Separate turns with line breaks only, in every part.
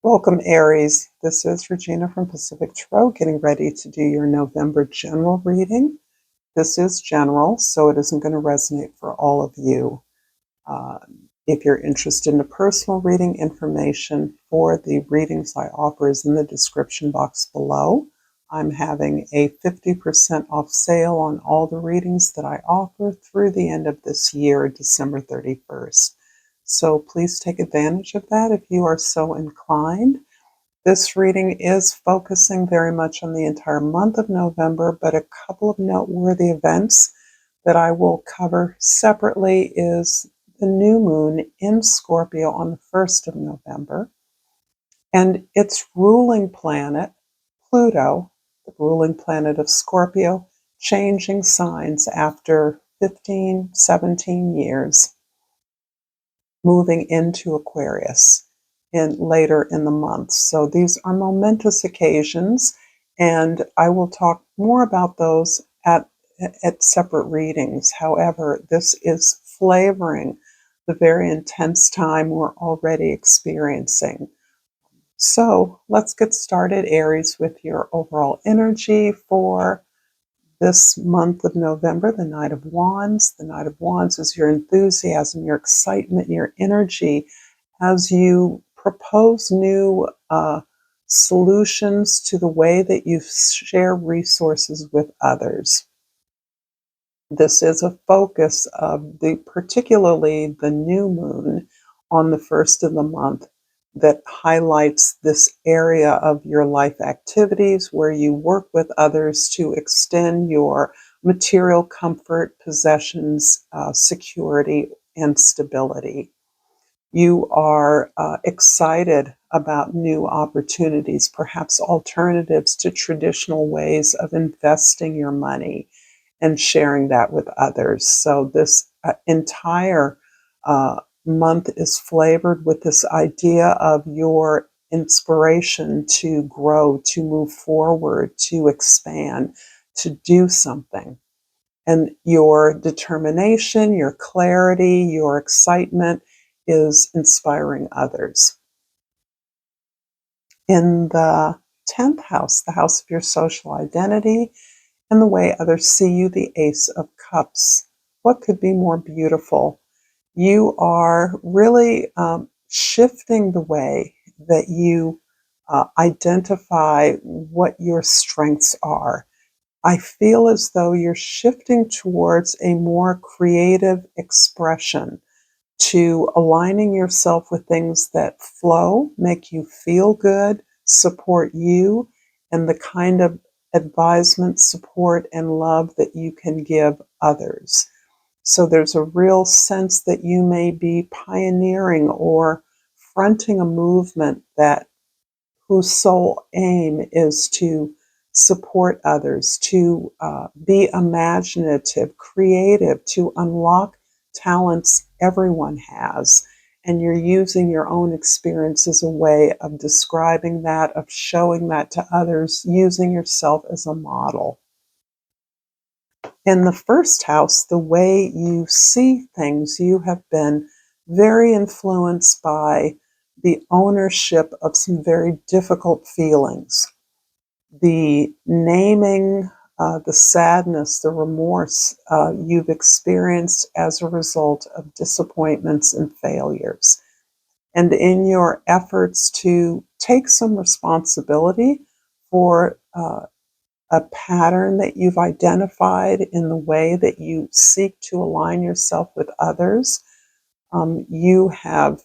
Welcome, Aries. This is Regina from Pacific Tarot, getting ready to do your November general reading. This is general, so it isn't going to resonate for all of you. If you're interested in a personal reading, information for the readings I offer is in the description box below. I'm having a 50% off sale on all the readings that I offer through the end of this year, December 31st. So please take advantage of that if you are so inclined. This reading is focusing very much on the entire month of November, but a couple of noteworthy events that I will cover separately is the new moon in Scorpio on the 1st of November, and its ruling planet, Pluto, the ruling planet of Scorpio, changing signs after 15, 17 years, moving into Aquarius later in the month. So these are momentous occasions, and I will talk more about those at separate readings. However, this is flavoring the very intense time we're already experiencing. So let's get started, Aries, with your overall energy for this month of November, the Knight of Wands. The Knight of Wands is your enthusiasm, your excitement, your energy as you propose new solutions to the way that you share resources with others. This is a focus of particularly the new moon on the 1st of the month that highlights this area of your life activities where you work with others to extend your material comfort, possessions, security, and stability. You are excited about new opportunities, perhaps alternatives to traditional ways of investing your money and sharing that with others. So this entire month is flavored with this idea of your inspiration to grow, to move forward, to expand, to do something. And your determination, your clarity, your excitement is inspiring others. In the 10th house, the house of your social identity, and the way others see you, the Ace of Cups. What could be more beautiful? You are really shifting the way that you identify what your strengths are. I feel as though you're shifting towards a more creative expression, to aligning yourself with things that flow, make you feel good, support you, and the kind of advisement, support, and love that you can give others. So there's a real sense that you may be pioneering or fronting a movement whose sole aim is to support others, to be imaginative, creative, to unlock talents everyone has. And you're using your own experience as a way of describing that, of showing that to others, using yourself as a model. In the first house, the way you see things, you have been very influenced by the ownership of some very difficult feelings. The naming, the sadness, the remorse you've experienced as a result of disappointments and failures. And in your efforts to take some responsibility for a pattern that you've identified in the way that you seek to align yourself with others, you have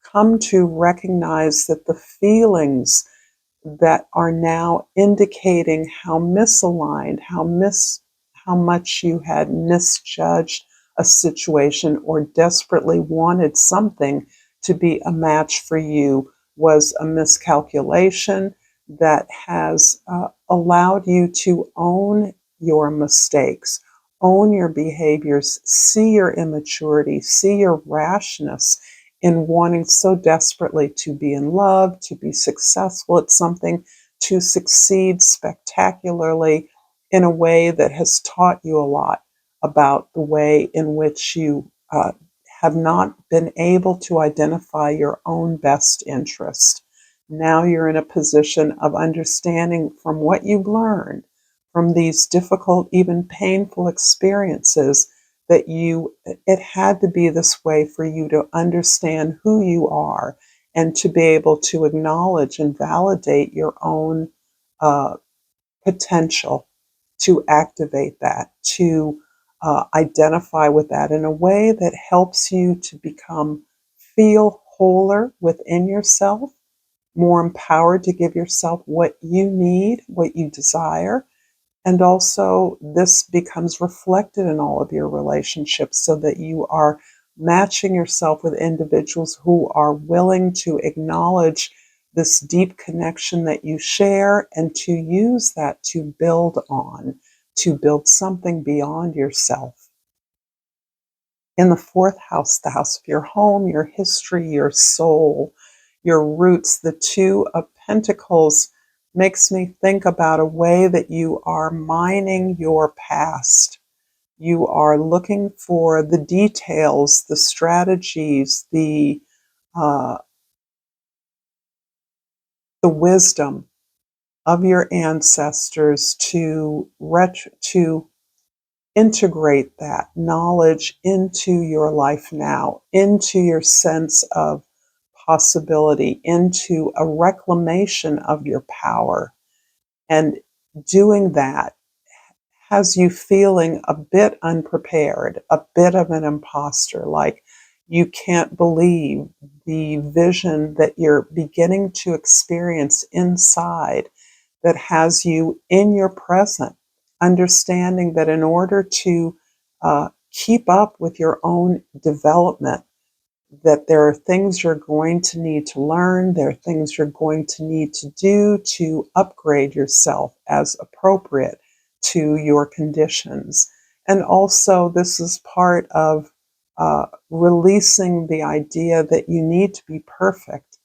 come to recognize that the feelings that are now indicating how misaligned, how much you had misjudged a situation or desperately wanted something to be a match for you was a miscalculation that has allowed you to own your mistakes, own your behaviors, see your immaturity, see your rashness in wanting so desperately to be in love, to be successful at something, to succeed spectacularly in a way that has taught you a lot about the way in which you have not been able to identify your own best interest. Now you're in a position of understanding from what you've learned from these difficult, even painful experiences that it had to be this way for you to understand who you are and to be able to acknowledge and validate your own uh, potential, to activate that, to identify with that in a way that helps you to feel wholer within yourself, more empowered to give yourself what you need, what you desire. And also, this becomes reflected in all of your relationships so that you are matching yourself with individuals who are willing to acknowledge this deep connection that you share and to use that to build on, to build something beyond yourself. In the fourth house, the house of your home, your history, your soul, your roots, the Two of Pentacles makes me think about a way that you are mining your past. You are looking for the details, the strategies, uh, the wisdom of your ancestors to integrate that knowledge into your life now, into your sense of possibility, into a reclamation of your power. And doing that has you feeling a bit unprepared, a bit of an imposter, like you can't believe the vision that you're beginning to experience inside that has you in your present, understanding that in order to keep up with your own development, that there are things you're going to need to learn, there are things you're going to need to do to upgrade yourself as appropriate to your conditions. And also, this is part of releasing the idea that you need to be perfect,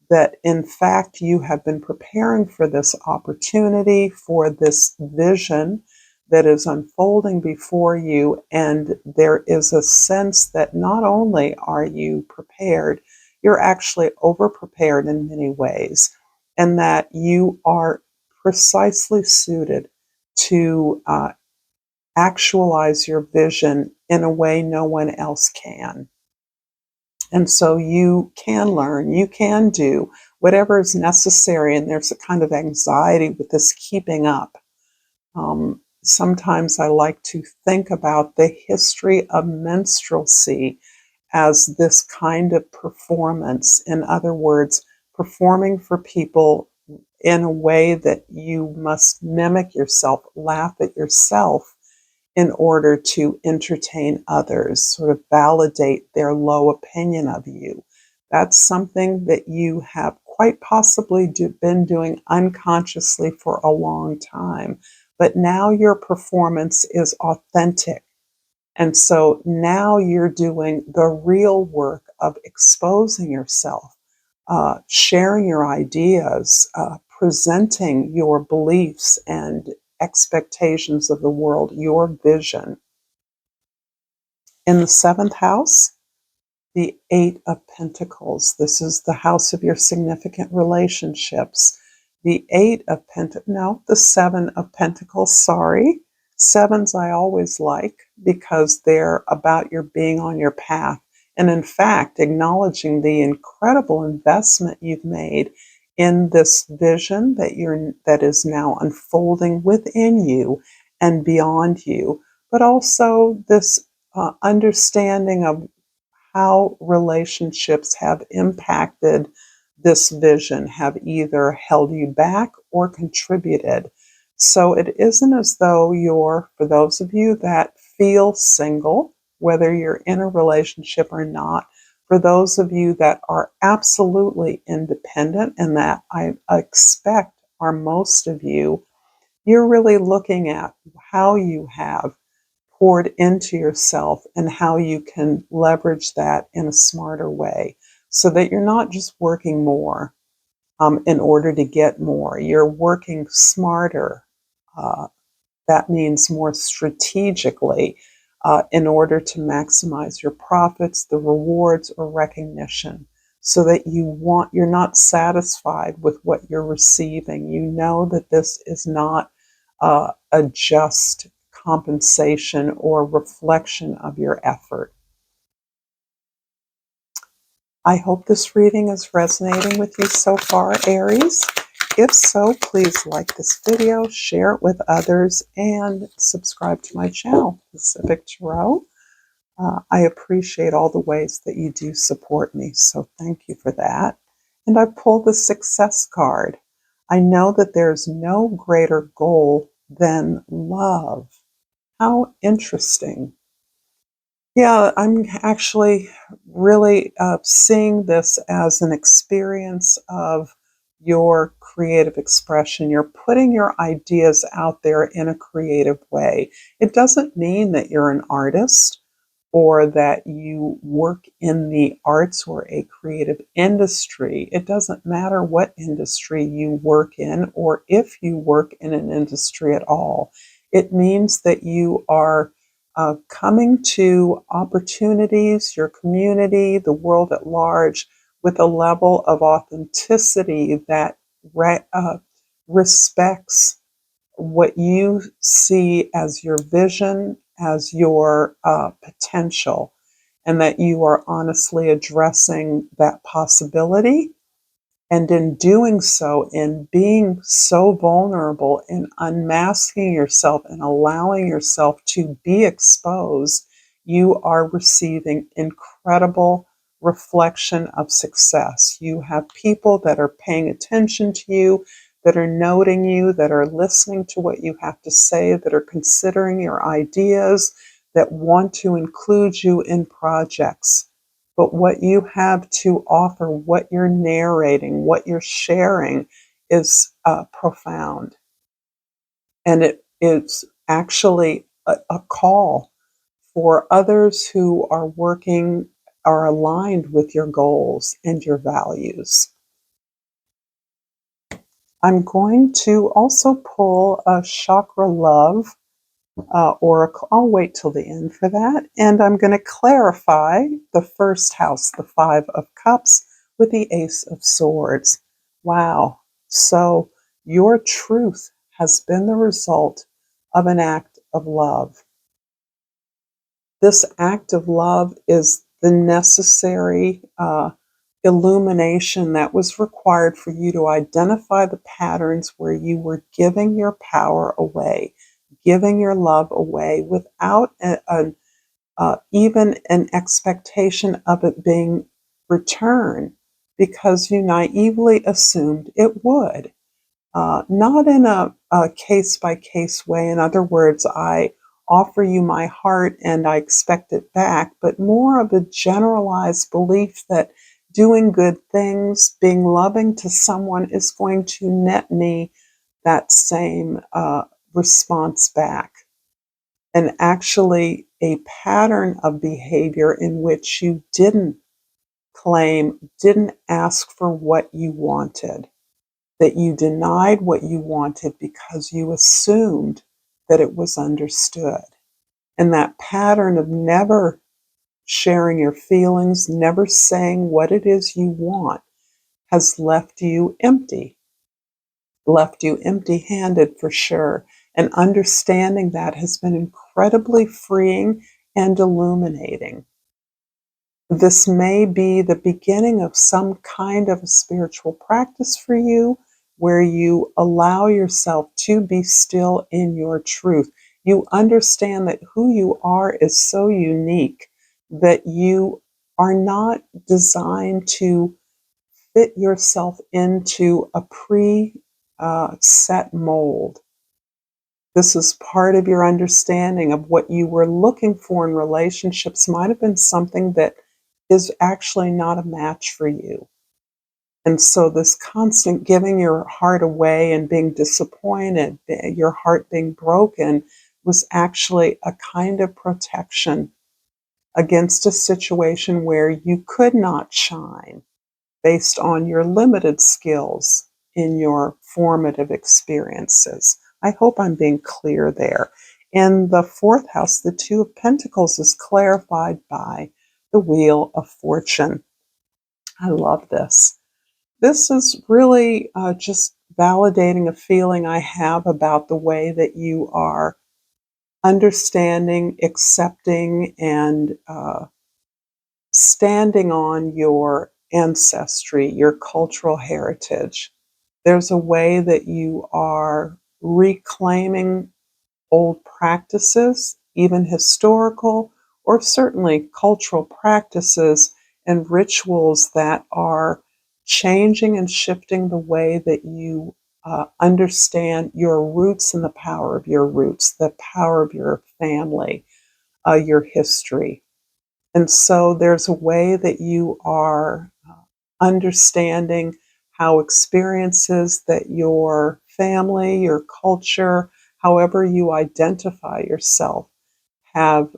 that in fact you have been preparing for this opportunity, for this vision that is unfolding before you. And there is a sense that not only are you prepared, you're actually over prepared in many ways, and that you are precisely suited to actualize your vision in a way no one else can. And so you can learn, you can do whatever is necessary. And there's a kind of anxiety with this keeping up. Sometimes I like to think about the history of minstrelsy as this kind of performance. In other words, performing for people in a way that you must mimic yourself, laugh at yourself in order to entertain others, sort of validate their low opinion of you. That's something that you have quite possibly been doing unconsciously for a long time. But now your performance is authentic. And so now you're doing the real work of exposing yourself, sharing your ideas, presenting your beliefs and expectations of the world, your vision. In the seventh house, the Eight of Pentacles. This is the house of your significant relationships. The Eight of Pentacles, no, the Seven of Pentacles, sorry. Sevens I always like because they're about your being on your path. And in fact, acknowledging the incredible investment you've made in this vision that is now unfolding within you and beyond you, but also this understanding of how relationships have impacted this vision, have either held you back or contributed. So it isn't as though for those of you that feel single, whether you're in a relationship or not, for those of you that are absolutely independent, and that I expect are most of you, you're really looking at how you have poured into yourself and how you can leverage that in a smarter way so that you're not just working more in order to get more. You're working smarter. Uh, that means more strategically in order to maximize your profits, the rewards, or recognition. so that you're not satisfied with what you're receiving. You know that this is not a just compensation or reflection of your effort. I hope this reading is resonating with you so far, Aries. If so, please like this video, share it with others, and subscribe to my channel, Pacific Tarot. I appreciate all the ways that you do support me, so thank you for that. And I pulled the Success card. I know that there's no greater goal than love. How interesting. Yeah, I'm actually really seeing this as an experience of your creative expression. You're putting your ideas out there in a creative way. It doesn't mean that you're an artist or that you work in the arts or a creative industry. It doesn't matter what industry you work in or if you work in an industry at all. It means that you are coming to opportunities, your community, the world at large, with a level of authenticity that respects what you see as your vision, as your potential, and that you are honestly addressing that possibility. And in doing so, in being so vulnerable, in unmasking yourself and allowing yourself to be exposed, you are receiving incredible reflection of success. You have people that are paying attention to you, that are noting you, that are listening to what you have to say, that are considering your ideas, that want to include you in projects. But what you have to offer, what you're narrating, what you're sharing is profound. And it is actually a call for others who are working, are aligned with your goals and your values. I'm going to also pull a chakra love oracle. I'll wait till the end for that. And I'm going to clarify the first house, the Five of Cups, with the Ace of Swords. Wow. So your truth has been the result of an act of love. This act of love is the necessary illumination that was required for you to identify the patterns where you were giving your power away, giving your love away without even an expectation of it being returned, because you naively assumed it would. Not in a case-by-case way. In other words, I offer you my heart and I expect it back, but more of a generalized belief that doing good things, being loving to someone is going to net me that same response back. And actually a pattern of behavior in which you didn't claim, didn't ask for what you wanted, that you denied what you wanted because you assumed that it was understood. And that pattern of never sharing your feelings, never saying what it is you want, has left you empty-handed for sure. And understanding that has been incredibly freeing and illuminating. This may be the beginning of some kind of a spiritual practice for you, where you allow yourself to be still in your truth. You understand that who you are is so unique that you are not designed to fit yourself into a set mold. This is part of your understanding of what you were looking for in relationships might have been something that is actually not a match for you. And so this constant giving your heart away and being disappointed, your heart being broken, was actually a kind of protection against a situation where you could not shine based on your limited skills in your formative experiences. I hope I'm being clear there. In the fourth house, the Two of Pentacles is clarified by the Wheel of Fortune. I love this. This is really just validating a feeling I have about the way that you are understanding, accepting, and standing on your ancestry, your cultural heritage. There's a way that you are reclaiming old practices, even historical or certainly cultural practices and rituals that are changing and shifting the way that you understand your roots and the power of your roots, the power of your family, your history. And so there's a way that you are understanding how experiences that your family, your culture, however you identify yourself, have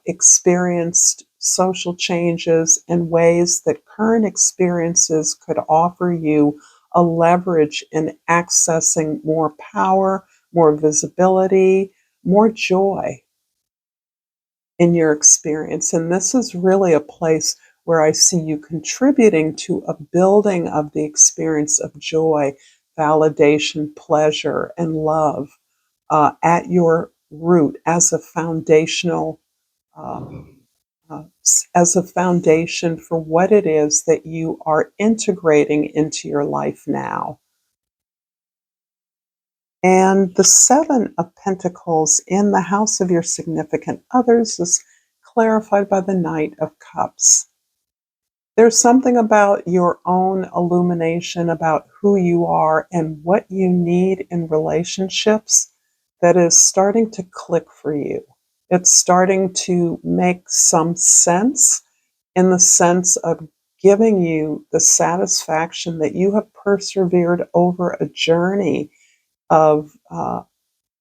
experienced social changes in ways that current experiences could offer you a leverage in accessing more power, more visibility, more joy in your experience. And this is really a place where I see you contributing to a building of the experience of joy, validation, pleasure, and love at your root as a foundational. As a foundation for what it is that you are integrating into your life now. And the Seven of Pentacles in the house of your significant others is clarified by the Knight of Cups. There's something about your own illumination about who you are and what you need in relationships that is starting to click for you. It's starting to make some sense in the sense of giving you the satisfaction that you have persevered over a journey of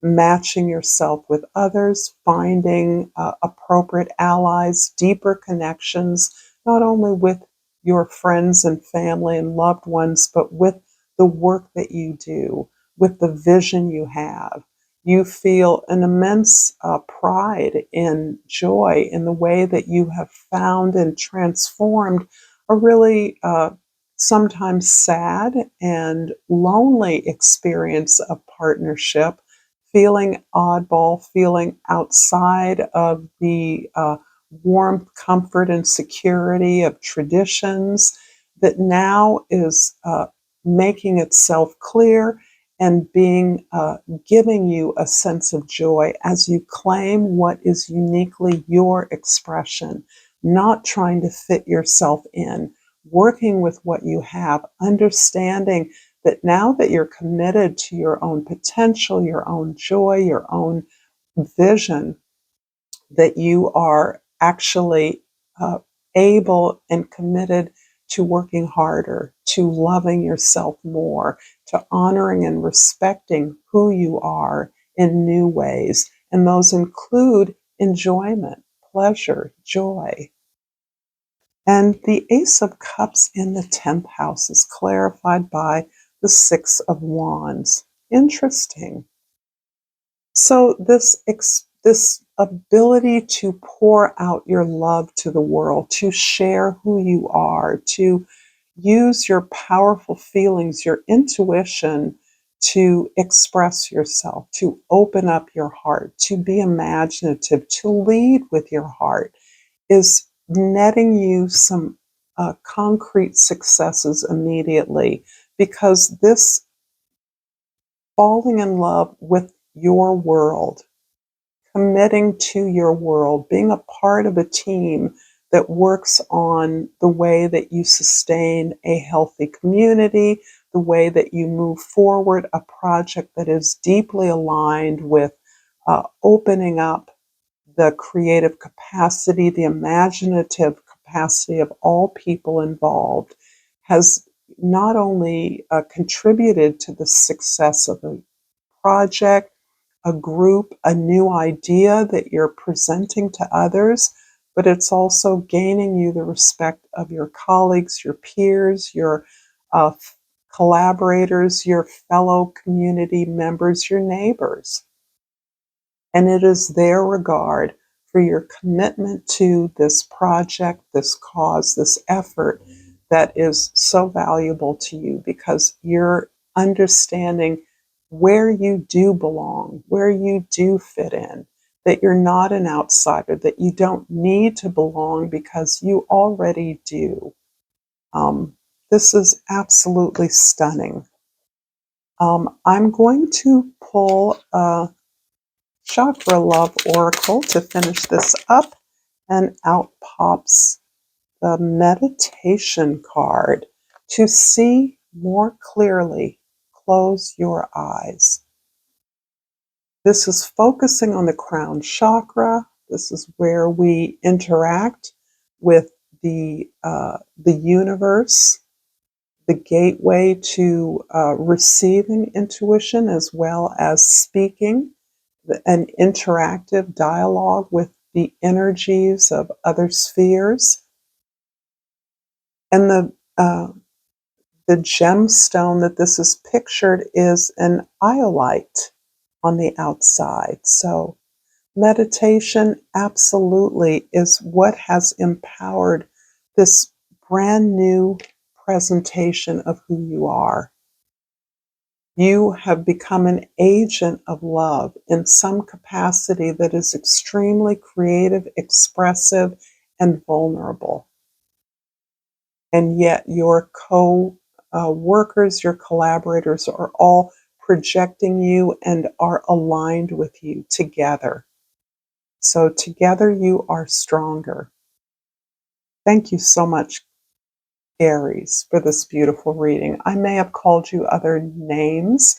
matching yourself with others, finding appropriate allies, deeper connections, not only with your friends and family and loved ones, but with the work that you do, with the vision you have. You feel an immense pride and joy in the way that you have found and transformed a really sometimes sad and lonely experience of partnership, feeling oddball, feeling outside of the warmth, comfort, and security of traditions that now is making itself clear and being giving you a sense of joy as you claim what is uniquely your expression, not trying to fit yourself in, working with what you have, understanding that now that you're committed to your own potential, your own joy, your own vision, that you are actually uh, able and committed to working harder, to loving yourself more, to honoring and respecting who you are in new ways. And those include enjoyment, pleasure, joy. And the Ace of Cups in the 10th house is clarified by the Six of Wands. Interesting. So this ability to pour out your love to the world, to share who you are, to use your powerful feelings, your intuition to express yourself, to open up your heart, to be imaginative, to lead with your heart is netting you some concrete successes immediately because this falling in love with your world, committing to your world, being a part of a team that works on the way that you sustain a healthy community, the way that you move forward a project that is deeply aligned with opening up the creative capacity, the imaginative capacity of all people involved has not only contributed to the success of the project, a group, a new idea that you're presenting to others, but it's also gaining you the respect of your colleagues, your peers, your uh, collaborators, your fellow community members, your neighbors. And it is their regard for your commitment to this project, this cause, this effort that is so valuable to you because you're understanding where you do belong, where you do fit in, that you're not an outsider, that you don't need to belong because you already do. This is absolutely stunning. I'm going to pull a Chakra Love Oracle to finish this up, and out pops the meditation card. To see more clearly, close your eyes. This is focusing on the crown chakra. This is where we interact with the universe, the gateway to receiving intuition as well as speaking, an interactive dialogue with the energies of other spheres. And the gemstone that this is pictured is an iolite on the outside. So meditation absolutely is what has empowered this brand new presentation of who you are. You have become an agent of love in some capacity that is extremely creative, expressive, and vulnerable. And yet your co-workers, your collaborators are all projecting you and are aligned with you together. So together you are stronger. Thank you so much, Aries, for this beautiful reading. I may have called you other names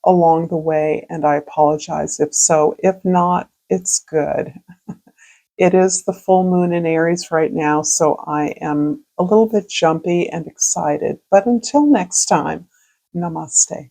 along the way, and I apologize if so. If not, it's good. It is the full moon in Aries right now, so I am a little bit jumpy and excited. But until next time, namaste.